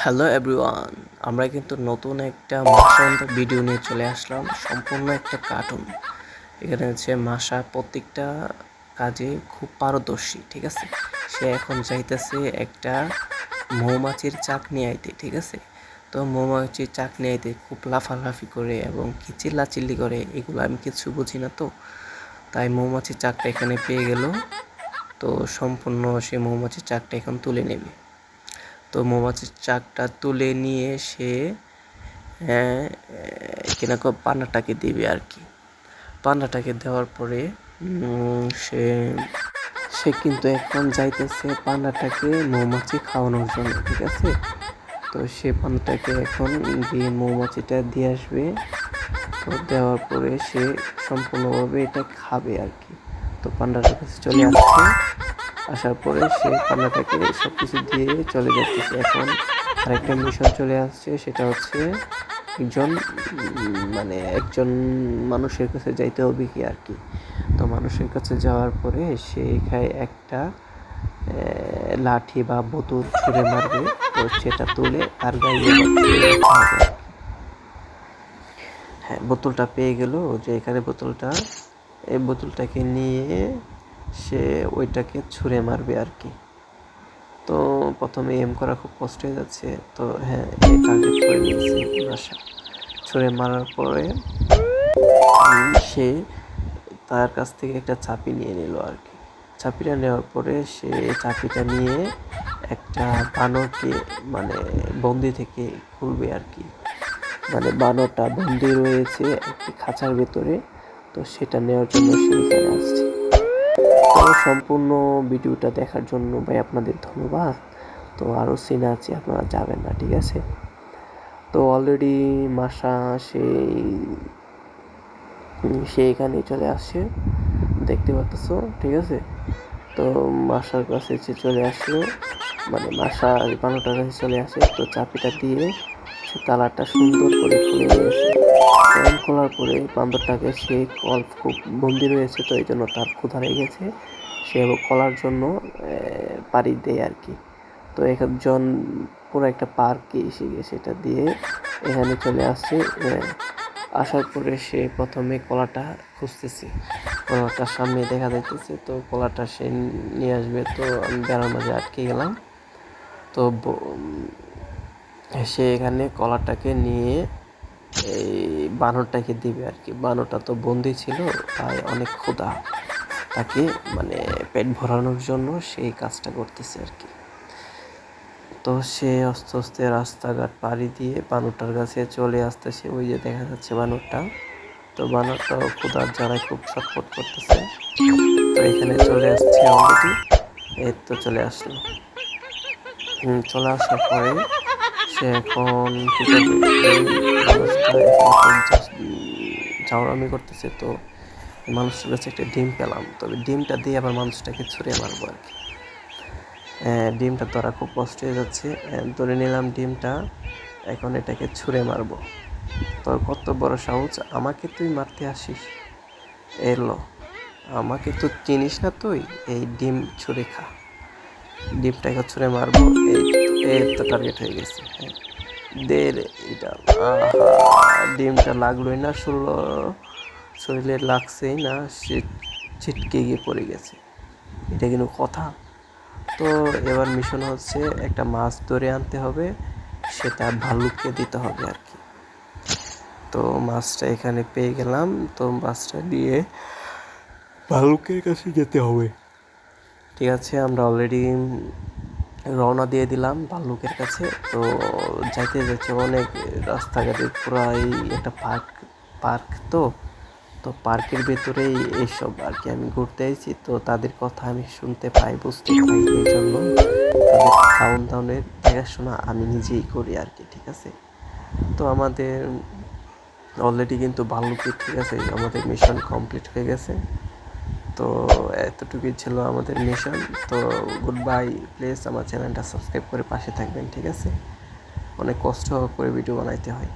Hello everyone, আমরা কিন্তু নতুন একটা মাসান্ত ভিডিও নিয়ে চলে আসলাম। সম্পূর্ণ একটা কার্টুন। এখানে হচ্ছে মাসা প্রত্যেকটা কাজে খুব পারদর্শী, ঠিক আছে। সে এখন চাইতেছে একটা মৌমাছির চাকনি আইতে, ঠিক আছে। তো মৌমাছির চাকনি আইতে খুব লাফালাফি করে এবং কি চিল্লাচিল্লি করে, এগুলো আমি কিছু বুঝি না। তো তাই মৌমাছির চাকটা এখানে পেয়ে গেল। তো সম্পূর্ণ সে মৌমাছির চাকটা এখন তুলে নেবে। তো মৌমাছির চাকটা তুলে নিয়ে সে কিনা পান্নাটাকে দিবে আর কি। পান্নাটাকে দেওয়ার পরে সে সে কিন্তু এখন যাইতেছে পান্নাটাকে মৌমাছি খাওয়ানোর জন্য, ঠিক আছে। তো সে পান্নাটাকে এখন গিয়ে মৌমাছিটা দিয়ে আসবে। তো দেওয়ার পরে সে সম্পূর্ণভাবে এটা খাবে আর কি। তো পান্ডাটার কাছে চলে আসছে। আসার পরে সে পান্ডাটাকে সব কিছু দিয়ে চলে যাচ্ছে। এখন আরেকটা মিশন চলে আসছে, সেটা হচ্ছে একজন মানুষের কাছে যাইতে হবে কি আর কি। তো মানুষের কাছে যাওয়ার পরে সে এখানে একটা লাঠি বা বোতল ছুঁড়ে মারবে। তো সেটা তুলে তার গায়ে হ্যাঁ, বোতলটা পেয়ে গেল যে এখানে এই বোতলটাকে নিয়ে সে ওইটাকে ছুঁড়ে মারবে আর কি। তো প্রথমে এম করা খুব কষ্ট হয়ে যাচ্ছে। তো হ্যাঁ, এই টার্গেট করে নিয়েছে বাসা। ছুঁড়ে মারার পরে সে তার কাছ থেকে একটা চাবি নিয়ে নিল আর কি। চাবিটা নেওয়ার পরে সে চাবিটা নিয়ে একটা বানরকে বন্দি থেকে খুলবে আর কি। বানরটা বন্দি রয়েছে একটি খাঁচার ভেতরে। তো সেটা নেওয়ার জন্য সে এখানে আসছে। তো সম্পূর্ণ ভিডিওটা দেখার জন্য ভাই আপনাদের ধন্যবাদ। তো আরও সিন আছে, আপনারা যাবেন না, ঠিক আছে। তো অলরেডি মাসা সে এখানে চলে আসছে, দেখতে পাচ্ছ, ঠিক আছে। তো মাসার কাছে সে চলে আসলো, মাসা বানরটার কাছে চলে আসে। তো চাবিটা দিয়ে সে তালাটা সুন্দর করে খুলে নিয়েছে। খোলার পরে বান্দরটাকে সে খুব বন্দি রয়েছে, তো এই জন্য তার ক্ষুধা লেগেছে। সে কলার জন্য পাড়ি দেয় আর কি। তো একজন পুরো একটা পার্কে এসে গেছে, সেটা দিয়ে এখানে চলে আসছে। আসার পরে সে প্রথমে কলাটা খুঁজতেছে, কলাটার সামনে দেখা যাইতেছে। তো কলাটা সে নিয়ে আসবে। তো আমি বেড়ার মাঝে আটকে গেলাম। তো সে এখানে কলাটাকে নিয়ে এই বানরটাকে দিবে আর কি। বানরটা তো বন্দি ছিল, তাই অনেক ক্ষুধা, তাকে পেট ভরানোর জন্য সেই কাজটা করতেছে আর কি। তো সে আস্তে আস্তে রাস্তাঘাট পাড়ি দিয়ে বানরটার কাছে চলে আসতেছে। ওই যে দেখা যাচ্ছে বানরটা। তো বানরটাও ক্ষুধার জ্বালায় খুব ছটফট করতেছে। তো এখানে চলে আসছে অলরেডি। এই তো চলে আসলো। চলে আসার পরে সে এখন কি করবে, মানুষটা এখানে ঝাউরামি করতেছে। তো মানুষটার কাছে একটা ডিম পেলাম, তবে ডিমটা দিয়ে আবার মানুষটাকে ছুঁড়ে মারবো আর কি। ডিমটা ধরা খুব কষ্ট হয়ে যাচ্ছে। ধরে নিলাম ডিমটা, এখন এটাকে ছুঁড়ে মারবো। তোর কত বড় সাহস, আমাকে তুই মারতে আসিস? এলো, আমাকে তো চিনিস না তুই, এই ডিম ছুঁড়ে খা। ডিমটাকে ছুঁড়ে মারবো। এই তো টার্গেট হয়ে গেছে। হ্যাঁ, এটা ডিমটা লাগলোই না, শরীরে লাগছেই না, সে ছিটকে গিয়ে পড়ে গেছে। এটা কিন্তু কথা। তো এবার মিশন হচ্ছে একটা মাছ ধরে আনতে হবে, সেটা ভাল্লুককে দিতে হবে আর কি। তো মাছটা এখানে পেয়ে গেলাম। তো মাছটা দিয়ে ভাল্লুকের কাছে যেতে হবে, ঠিক আছে। আমরা অলরেডি রওনা দিয়ে দিলাম ভাল্লুকের কাছে। তো যাইতে যাচ্ছে অনেক রাস্তাঘাটে পুরাই একটা পার্ক। তো পার্কের ভেতরেই এইসব আর কি আমি ঘুরতে আইছি। তো তাদের কথা আমি শুনতে পাই, বুঝতে পাই, এই জন্য তাদের খাওন দাওনের দেখাশোনা আমি নিজেই করি আর কি, ঠিক আছে। তো আমাদের অলরেডি কিন্তু ভাল্লুকে, ঠিক আছে, আমাদের মিশন কমপ্লিট হয়ে গেছে। তো এতটুকুই ছিল আমাদের মিশন। তো গুড বাই। প্লিজ আমার চ্যানেলটা সাবস্ক্রাইব করে পাশে থাকবেন, ঠিক আছে। অনেক কষ্ট করে ভিডিও বানাইতে হয়।